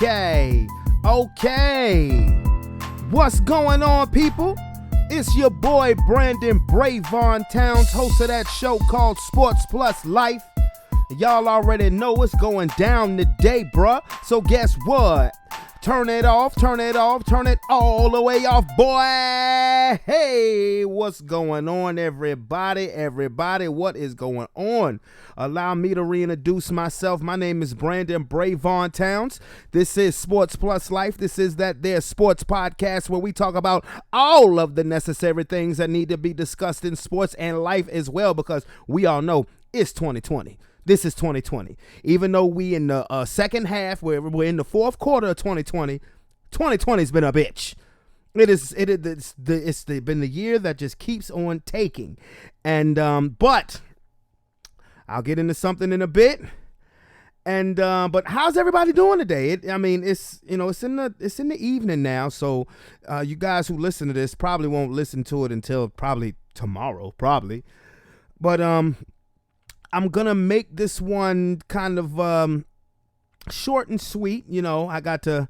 Okay. What's going on, people? It's your boy Brandon Brevon Towns, host of that show called Sports Plus Life. Y'all already know what's going down today, bruh. So guess what? Turn it off, turn it all the way off, boy. Hey, what's going on, everybody? What is going on? Allow me to reintroduce myself. My name is Brandon Brevon Towns. This is Sports Plus Life. This is that there sports podcast where we talk about all of the necessary things that need to be discussed in sports and life as well, because we all know it's 2020. This is 2020. Even though we in the second half, we're in the fourth quarter of 2020, 2020's been a bitch. It's been the year that just keeps on taking. And but I'll get into something in a bit. And but how's everybody doing today? It's in the evening now, so you guys who listen to this probably won't listen to it until probably tomorrow, But I'm going to make this one kind of short and sweet. You know, I got to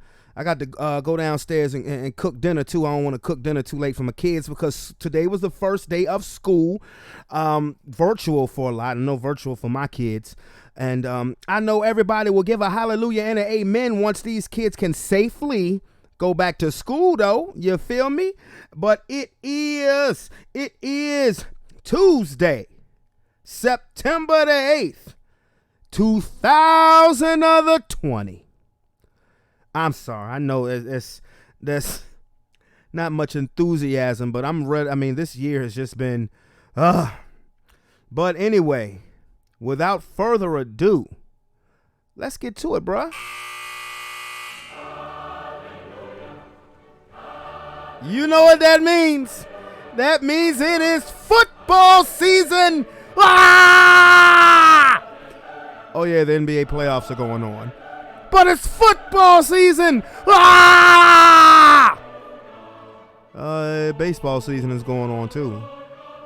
go downstairs and cook dinner, too. I don't want to cook dinner too late for my kids because today was the first day of school, virtual for a lot. I know virtual for my kids. And I know everybody will give a hallelujah and an amen once these kids can safely go back to school, though. You feel me? But it is Tuesday, September the 8th, 2020. I'm sorry. I know there's not much enthusiasm, but I'm ready. I mean, this year has just been, But anyway, without further ado, let's get to it, bruh. You know what that means? That means it is football season. Ah! Oh yeah, the NBA playoffs are going on, but it's football season. Ah! Baseball season is going on too.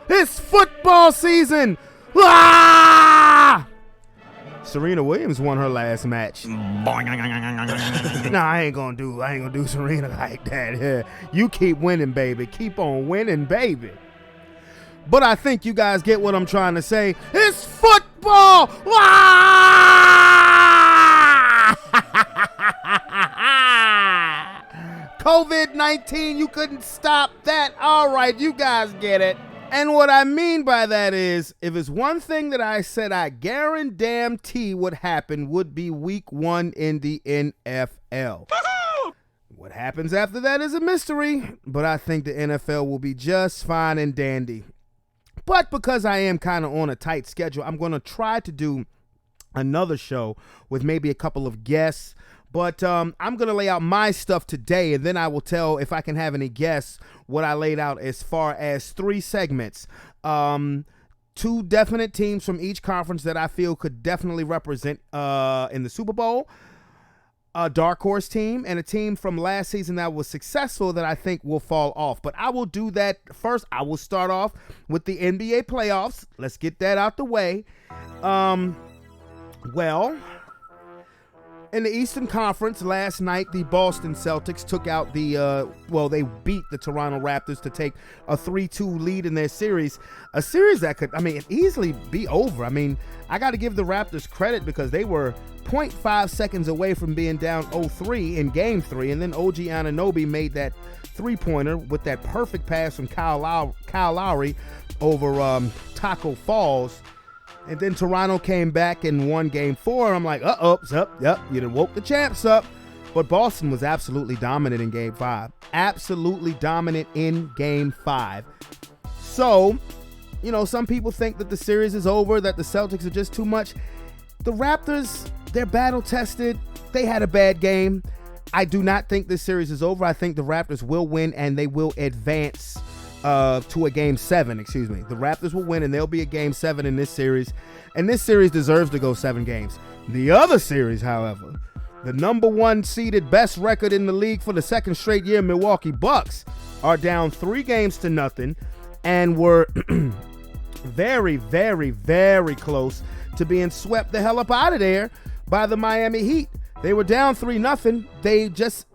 It's football season. Ah! Serena Williams won her last match. Nah, I ain't gonna do Serena like that. Yeah. You keep winning, baby. Keep on winning, baby. But I think you guys get what I'm trying to say. It's football! COVID-19, you couldn't stop that. All right, you guys get it. And what I mean by that is, if it's one thing that I said I guarantee would happen, would be week 1 in the NFL. What happens after that is a mystery, but I think the NFL will be just fine and dandy. But because I am kind of on a tight schedule, I'm going to try to do another show with maybe a couple of guests. But I'm going to lay out my stuff today, and then I will tell, if I can have any guests, what I laid out as far as 3 segments. 2 definite teams from each conference that I feel could definitely represent in the Super Bowl. A dark horse team, and a team from last season that was successful that I think will fall off. But I will do that first. I will start off with the NBA playoffs. Let's get that out the way. Well, in the Eastern Conference last night, the Boston Celtics took out they beat the Toronto Raptors to take a 3-2 lead in their series. A series that could, easily be over. I got to give the Raptors credit because they were 0.5 seconds away from being down 0-3 in Game 3, and then OG Anunoby made that three-pointer with that perfect pass from Kyle Lowry over Taco Falls. And then Toronto came back and won Game 4. I'm like, you done woke the champs up. But Boston was absolutely dominant in Game 5. Absolutely dominant in Game 5. So, some people think that the series is over, that the Celtics are just too much. The Raptors, they're battle-tested. They had a bad game. I do not think this series is over. I think the Raptors will win, and they will advance to a Game 7, The Raptors will win, and there'll be a Game 7 in this series. And this series deserves to go 7 games. The other series, however, the number 1 seeded, best record in the league for the second straight year, Milwaukee Bucks, are down 3-0 and were very, very, very close to being swept the hell up out of there by the Miami Heat. They were down 3-0.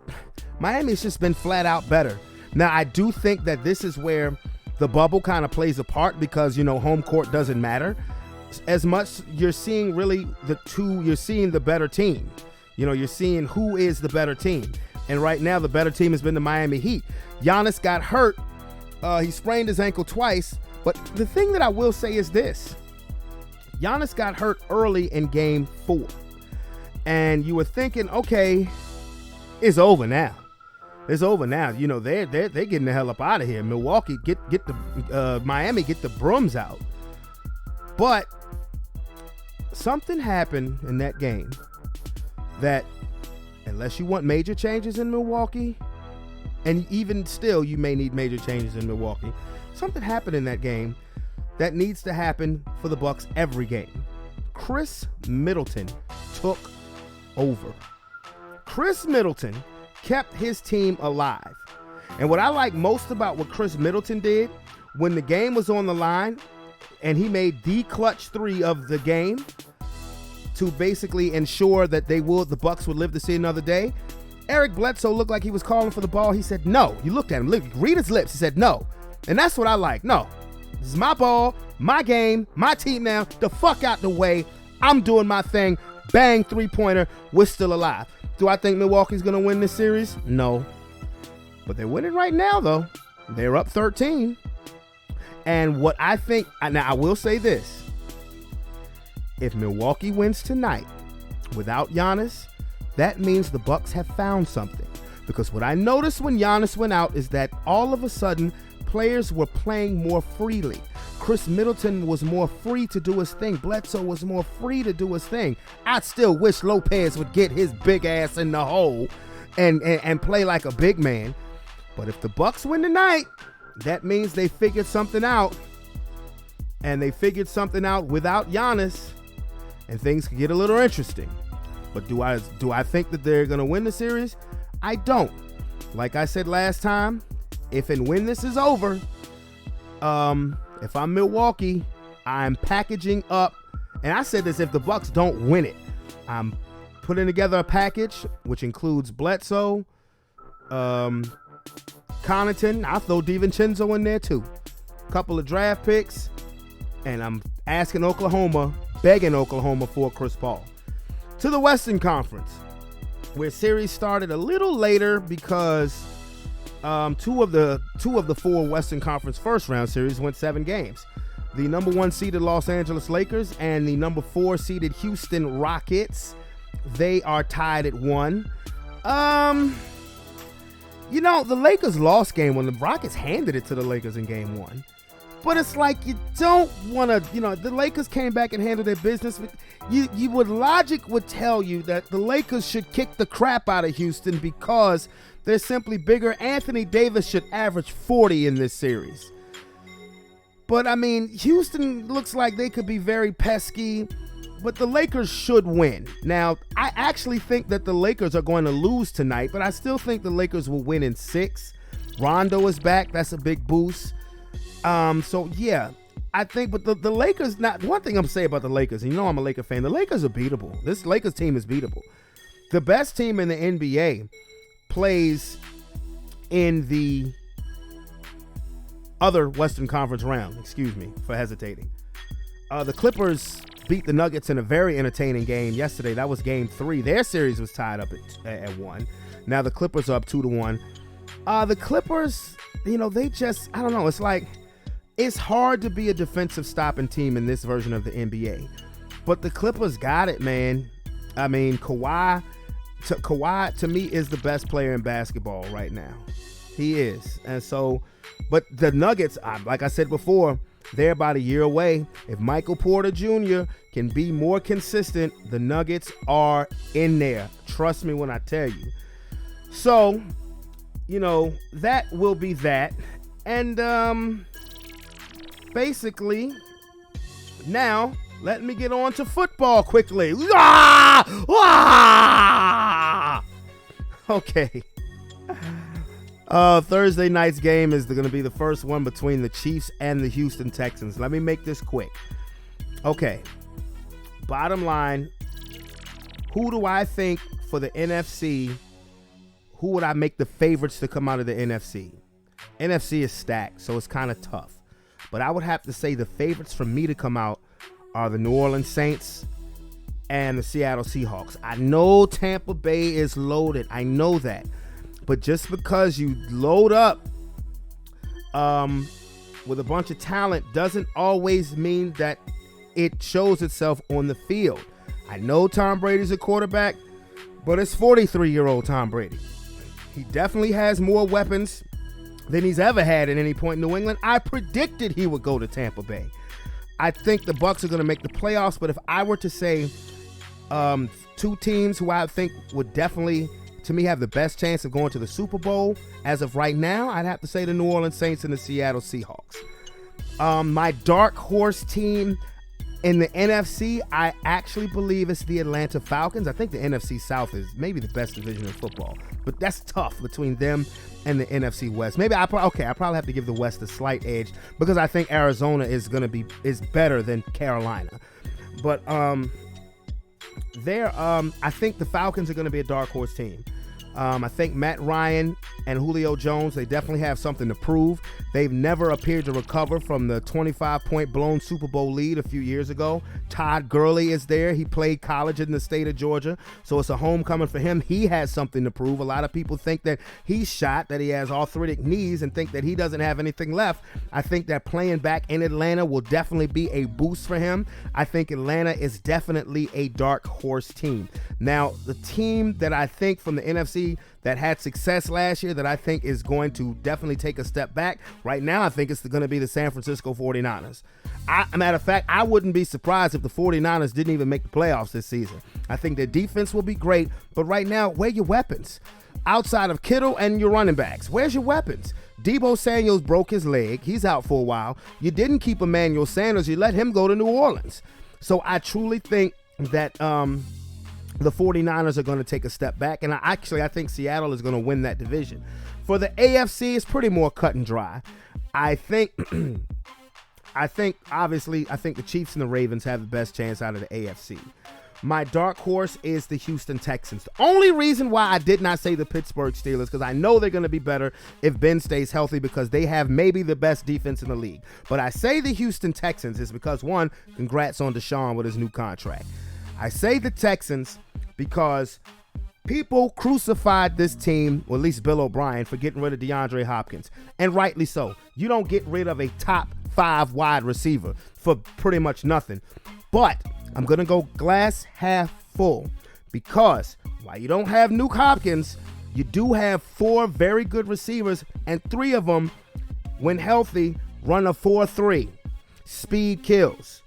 Miami's just been flat out better. Now, I do think that this is where the bubble kind of plays a part because, home court doesn't matter as much. You're seeing really you're seeing the better team. You're seeing who is the better team. And right now, the better team has been the Miami Heat. Giannis got hurt. He sprained his ankle twice. But the thing that I will say is this. Giannis got hurt early in game 4. And you were thinking, okay, it's over now. It's over now. They're getting the hell up out of here. Milwaukee, get the Miami, get the brooms out. But something happened in that game that, unless you want major changes in Milwaukee, and even still you may need major changes in Milwaukee, something happened in that game that needs to happen for the Bucks every game. Chris Middleton took over. Chris Middleton kept his team alive. And what I like most about what Chris Middleton did when the game was on the line and he made the clutch 3 of the game to basically ensure that the Bucks would live to see another day. Eric Bledsoe looked like he was calling for the ball. He said no. You looked at him, read his lips. He said no. And that's what I like. No, this is my ball, my game, my team now. The fuck out the way. I'm doing my thing. Bang, 3-pointer. We're still alive. Do I think Milwaukee's going to win this series? No. But they're winning right now, though. They're up 13. And what I think, now I will say this. If Milwaukee wins tonight without Giannis, that means the Bucks have found something. Because what I noticed when Giannis went out is that all of a sudden, players were playing more freely. Chris Middleton was more free to do his thing. Bledsoe was more free to do his thing. I still wish Lopez would get his big ass in the hole and play like a big man. But if the Bucks win tonight, that means they figured something out. And they figured something out without Giannis. And things could get a little interesting. But do I think that they're going to win the series? I don't. Like I said last time, if and when this is over, if I'm Milwaukee, I'm packaging up. And I said this, if the Bucks don't win it, I'm putting together a package which includes Bledsoe, Connaughton. I'll throw DiVincenzo in there too. A couple of draft picks. And I'm asking begging Oklahoma for Chris Paul. To the Western Conference, where series started a little later because two of the 4 Western Conference first round series went 7 games. The number 1 seeded Los Angeles Lakers and the number 4 seeded Houston Rockets, they are tied at 1. The Lakers lost game 1. The Rockets handed it to the Lakers in game 1. But it's like you don't want to, the Lakers came back and handled their business. Logic would tell you that the Lakers should kick the crap out of Houston because they're simply bigger. Anthony Davis should average 40 in this series. But, Houston looks like they could be very pesky, but the Lakers should win. Now, I actually think that the Lakers are going to lose tonight, but I still think the Lakers will win in 6. Rondo is back. That's a big boost. So yeah, I think, but the Lakers, one thing I'm saying about the Lakers, and I'm a Laker fan, the Lakers are beatable. This Lakers team is beatable. The best team in the NBA plays in the other Western Conference round. Excuse me for hesitating. The Clippers beat the Nuggets in a very entertaining game yesterday. That was game 3. Their series was tied up at 1. Now the Clippers are up 2-1. The Clippers, they just, I don't know. It's like, it's hard to be a defensive stopping team in this version of the NBA. But the Clippers got it, man. Kawhi to me is the best player in basketball right now. He is. And so, but the Nuggets, like I said before, they're about a year away. If Michael Porter Jr. can be more consistent, the Nuggets are in there. Trust me when I tell you. So, that will be that. And basically, now let me get on to football quickly. Okay. Thursday night's game is going to be the first one between the Chiefs and the Houston Texans. Let me make this quick. Okay. Bottom line, who do I think for the NFC, who would I make the favorites to come out of the NFC? NFC is stacked, so it's kind of tough. But I would have to say the favorites for me to come out are the New Orleans Saints and the Seattle Seahawks. I know Tampa Bay is loaded. I know that. But just because you load up with a bunch of talent doesn't always mean that it shows itself on the field. I know Tom Brady's a quarterback, but it's 43-year-old Tom Brady. He definitely has more weapons than he's ever had at any point in New England. I predicted he would go to Tampa Bay. I think the Bucs are going to make the playoffs, but if I were to say two teams who I think would definitely, to me, have the best chance of going to the Super Bowl as of right now, I'd have to say the New Orleans Saints and the Seattle Seahawks. My dark horse team in the NFC, I actually believe it's the Atlanta Falcons. I think the NFC South is maybe the best division in football, but that's tough between them and the NFC West. Maybe I probably have to give the West a slight edge because I think Arizona is better than Carolina. But I think the Falcons are going to be a dark horse team. I think Matt Ryan and Julio Jones, they definitely have something to prove. They've never appeared to recover from the 25-point blown Super Bowl lead a few years ago. Todd Gurley is there. He played college in the state of Georgia, so it's a homecoming for him. He has something to prove. A lot of people think that he's shot, that he has arthritic knees, and think that he doesn't have anything left. I think that playing back in Atlanta will definitely be a boost for him. I think Atlanta is definitely a dark horse team. Now, the team that I think from the NFC that had success last year that I think is going to definitely take a step back, right now I think it's going to be the San Francisco 49ers. Matter of fact, I wouldn't be surprised if the 49ers didn't even make the playoffs this season. I think their defense will be great, but right now, where are your weapons? Outside of Kittle and your running backs, where's your weapons? Deebo Samuels broke his leg. He's out for a while. You didn't keep Emmanuel Sanders. You let him go to New Orleans. So I truly think that the 49ers are going to take a step back, and I think Seattle is going to win that division. For the AFC, it's pretty more cut and dry. I think obviously the Chiefs and the Ravens have the best chance out of the AFC. My dark horse is the Houston Texans. The only reason why I did not say the Pittsburgh Steelers, because I know they're going to be better if Ben stays healthy, because they have maybe the best defense in the league. But I say the Houston Texans is because, one, congrats on Deshaun with his new contract. I say the Texans because people crucified this team, or at least Bill O'Brien, for getting rid of DeAndre Hopkins. And rightly so. You don't get rid of a top 5 wide receiver for pretty much nothing. But I'm going to go glass half full, because while you don't have Nuke Hopkins, you do have 4 very good receivers, and 3 of them, when healthy, run a 4-3. Speed kills.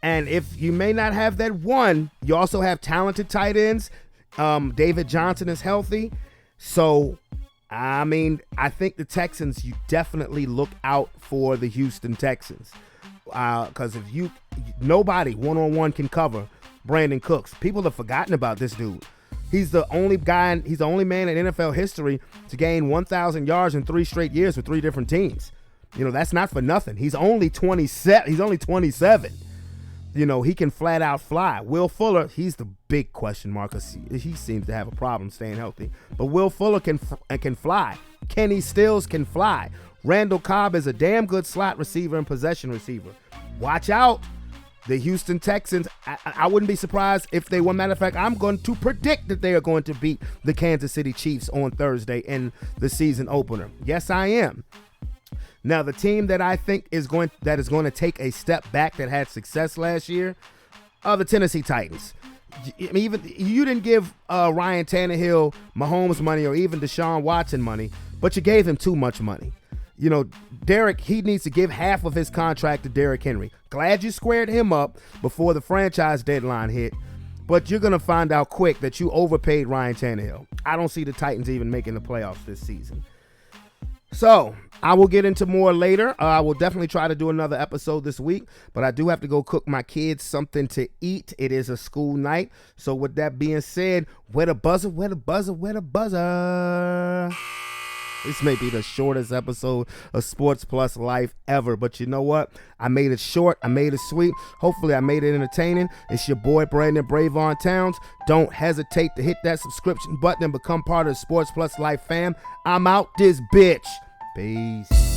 And if you may not have that one, you also have talented tight ends. David Johnson is healthy. So, I mean, I think the Texans, you definitely look out for the Houston Texans. Because nobody one-on-one can cover Brandon Cooks. People have forgotten about this dude. He's the only man in NFL history to gain 1,000 yards in 3 straight years with 3 different teams. You know, that's not for nothing. He's only 27. You know, he can flat out fly. Will Fuller, he's the big question mark, because he seems to have a problem staying healthy. But Will Fuller can fly. Kenny Stills can fly. Randall Cobb is a damn good slot receiver and possession receiver. Watch out. The Houston Texans, I wouldn't be surprised if they won. Matter of fact, I'm going to predict that they are going to beat the Kansas City Chiefs on Thursday in the season opener. Yes, I am. Now, the team that I think is going to take a step back that had success last year are the Tennessee Titans. Even you didn't give Ryan Tannehill Mahomes money or even Deshaun Watson money, but you gave him too much money. You know, he needs to give half of his contract to Derrick Henry. Glad you squared him up before the franchise deadline hit, but you're going to find out quick that you overpaid Ryan Tannehill. I don't see the Titans even making the playoffs this season. So, I will get into more later. I will definitely try to do another episode this week, but I do have to go cook my kids something to eat. It is a school night. So, with that being said, where the buzzer, where the buzzer, where the buzzer? This may be the shortest episode of Sports Plus Life ever, but you know what? I made it short. I made it sweet. Hopefully, I made it entertaining. It's your boy, Brandon Brevon Towns. Don't hesitate to hit that subscription button and become part of the Sports Plus Life fam. I'm out this bitch. Peace.